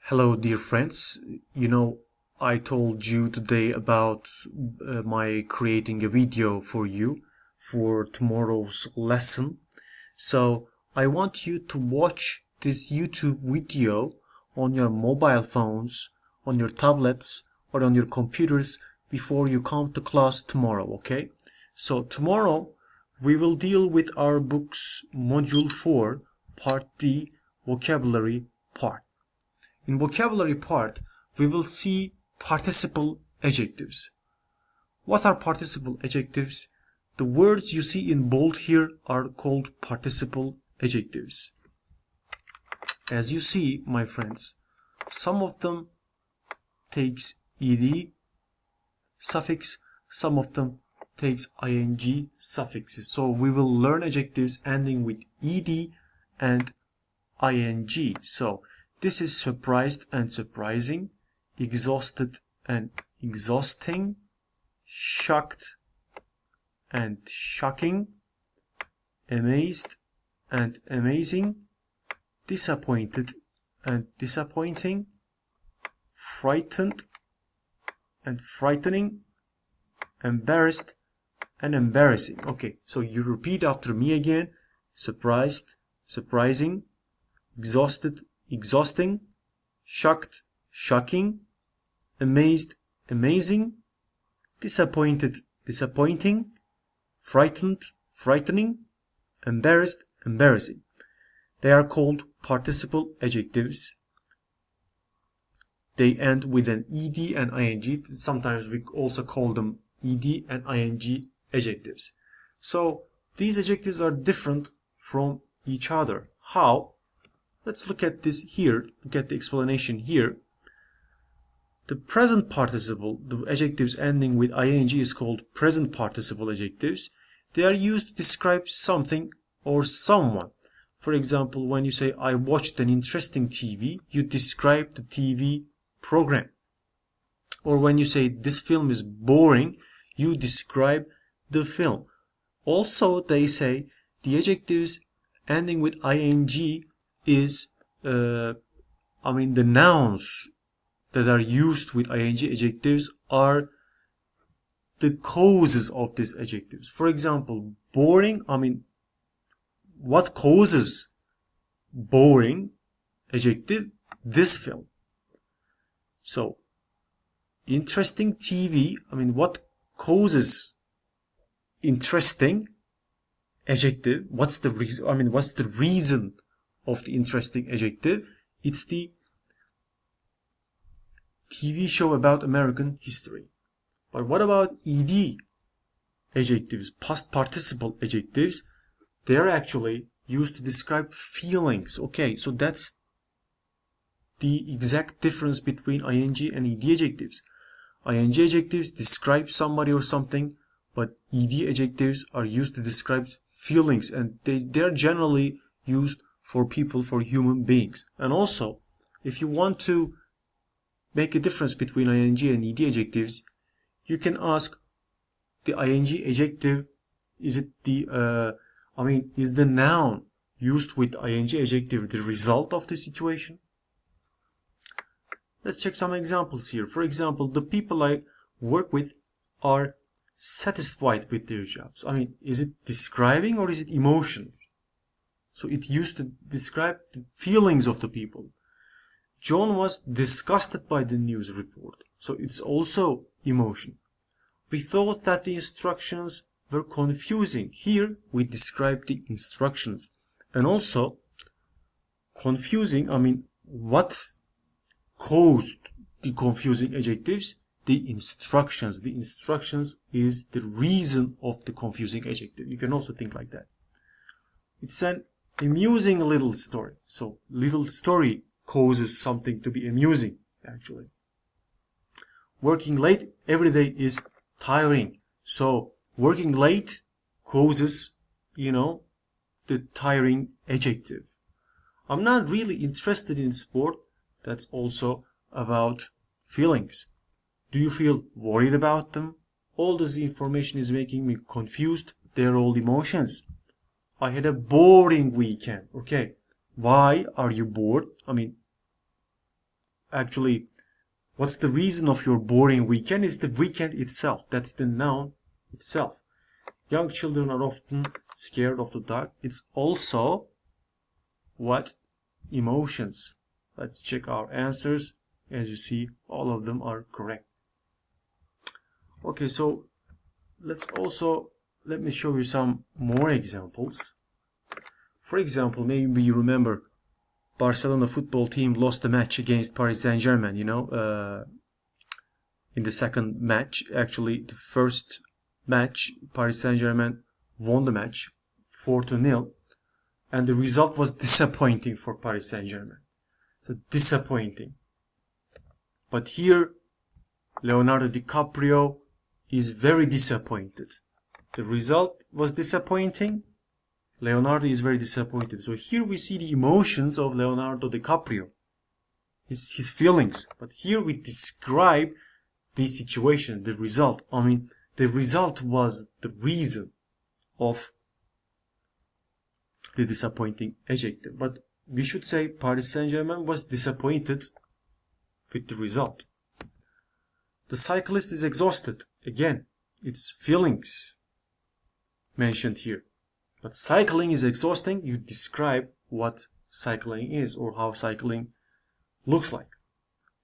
Hello, dear friends. I told you today about my creating a video for you for tomorrow's lesson. So I want you to watch this YouTube video on your mobile phones, on your tablets, or on your computers before you come to class tomorrow, okay? So tomorrow we will deal with our books Module 4, Part D, Vocabulary Part. In vocabulary part, we will see participle adjectives. What are participle adjectives? The words you see in bold here are called participle adjectives. As you see, my friends, some of them takes ed suffix, some of them takes ing suffixes. So we will learn adjectives ending with ed and ing. So this is surprised and surprising, exhausted and exhausting, shocked and shocking, amazed and amazing, disappointed and disappointing, frightened and frightening, embarrassed and embarrassing. Okay, so you repeat after me again. Surprised, surprising, exhausted, exhausting, shocked, shocking, amazed, amazing, disappointed, disappointing, frightened, frightening, embarrassed, embarrassing. They are called participle adjectives. They end with an ed and ing. Sometimes we also call them ed and ing adjectives. So these adjectives are different from each other. How? Let's look at this here, look at the explanation here. The present participle, the adjectives ending with ing is called present participle adjectives. They are used to describe something or someone. For example, when you say, I watched an interesting TV, you describe the TV program. Or when you say, this film is boring, you describe the film. Also, they say the adjectives ending with ing is the nouns that are used with ing adjectives are the causes of these adjectives. For example, boring, what causes boring adjective? This film. So interesting TV, what causes interesting adjective? What's the reason? What's the reason of the interesting adjective? It's the TV show about American history. But what about ed adjectives, past participle adjectives? They're actually used to describe feelings. Okay, so that's the exact difference between ing and ed adjectives. Ing adjectives describe somebody or something, but ed adjectives are used to describe feelings, and they're generally used for people, for human beings. And also, if you want to make a difference between ing and ed adjectives, you can ask the ing adjective, is it the is the noun used with ing adjective the result of the situation? Let's check some examples here. For example, the people I work with are satisfied with their jobs. Is it describing or is it emotion? So it used to describe the feelings of the people. John was disgusted by the news report. So it's also emotion. We thought that the instructions were confusing. Here we describe the instructions. And also, confusing, what caused the confusing adjectives? The instructions. The instructions is the reason of the confusing adjective. You can also think like that. It's an amusing little story. So little story causes something to be amusing, actually. Working late every day is tiring. So working late causes, the tiring adjective. I'm not really interested in sport. That's also about feelings. Do you feel worried about them? All this information is making me confused. They're all emotions. I had a boring weekend. Okay. Why are you bored? actually, what's the reason of your boring weekend? Is the weekend itself. That's the noun itself. Young children are often scared of the dark. It's also what? Emotions. Let's check our answers. As you see, all of them are correct. Okay, so let me show you some more examples. For example, maybe you remember Barcelona football team lost the match against Paris Saint-Germain, in the second match. Actually, the first match, Paris Saint-Germain won the match 4-0, and the result was disappointing for Paris Saint-Germain. So disappointing. But here, Leonardo DiCaprio is very disappointed. The result was disappointing. Leonardo is very disappointed. So here we see the emotions of Leonardo DiCaprio, his feelings. But here we describe the situation, the result. I mean, the result was the reason of the disappointing adjective. But we should say Paris Saint-Germain was disappointed with the result. The cyclist is exhausted. Again, it's feelings mentioned here. But cycling is exhausting. You describe what cycling is or how cycling looks like.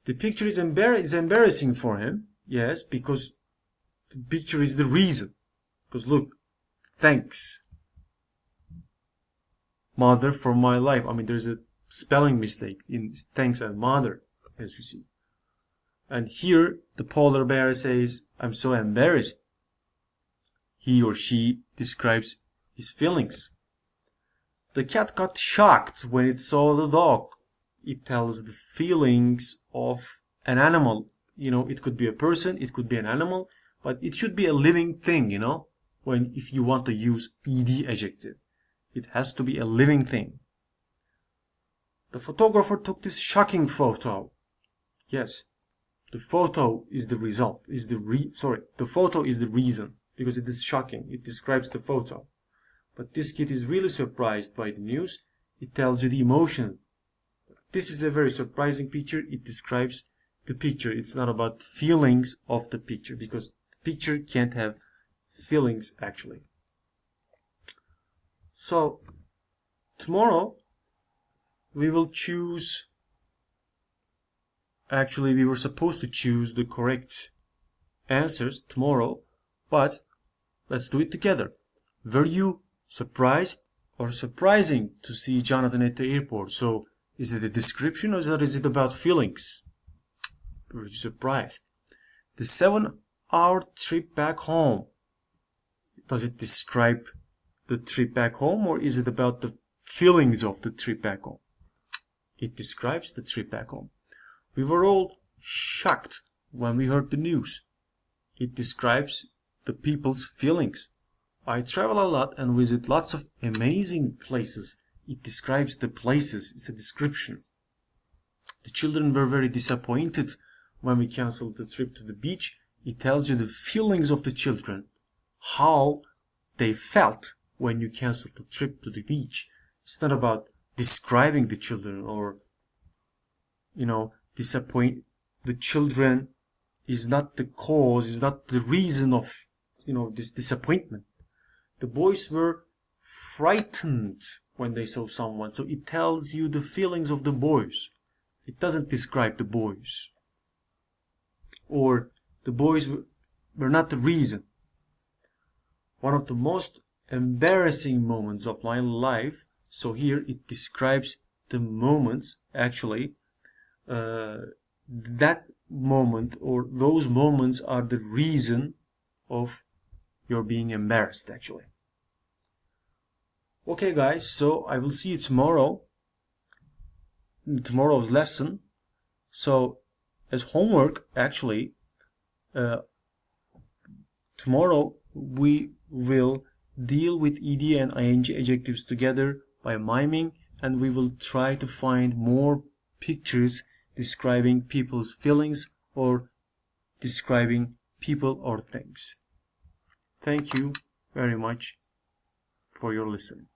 The picture is embarrassing for him. Yes, because the picture is the reason. Because look, thanks, mother, for my life. I mean, there's a spelling mistake in thanks and mother, as you see. And here, the polar bear says, I'm so embarrassed. He or she describes his feelings. The cat got shocked when it saw the dog. It tells the feelings of an animal. It could be a person, it could be an animal, but it should be a living thing, if you want to use ed adjective. It has to be a living thing. The photographer took this shocking photo. Yes, the photo is the result, the photo is the reason, because it is shocking. It describes the photo. But this kid is really surprised by the news. It tells you the emotion. This is a very surprising picture. It describes the picture. It's not about feelings of the picture, because the picture can't have feelings actually. So tomorrow we will choose, actually we were supposed to choose the correct answers tomorrow, but let's do it together. Were you surprised or surprising to see Jonathan at the airport? So is it a description or is it about feelings? Were you surprised? The 7-hour trip back home, does it describe the trip back home, or is it about the feelings of the trip back home? It describes the trip back home. We were all shocked when we heard the news. It describes the people's feelings. I travel a lot and visit lots of amazing places. It describes the places. It's a description. The children were very disappointed when we canceled the trip to the beach. It tells you the feelings of the children, how they felt when you canceled the trip to the beach. It's not about describing the children or, disappoint. The children is not the cause, is not the reason of, this disappointment. The boys were frightened when they saw someone. So it tells you the feelings of the boys. It doesn't describe the boys. Or the boys were not the reason. One of the most embarrassing moments of my life. So here it describes the moments, actually. That moment or those moments are the reason of your being embarrassed, actually. Okay, guys, so I will see you tomorrow in tomorrow's lesson. So as homework, actually, tomorrow we will deal with ed and ing adjectives together by miming, and we will try to find more pictures describing people's feelings or describing people or things. Thank you very much for your listening.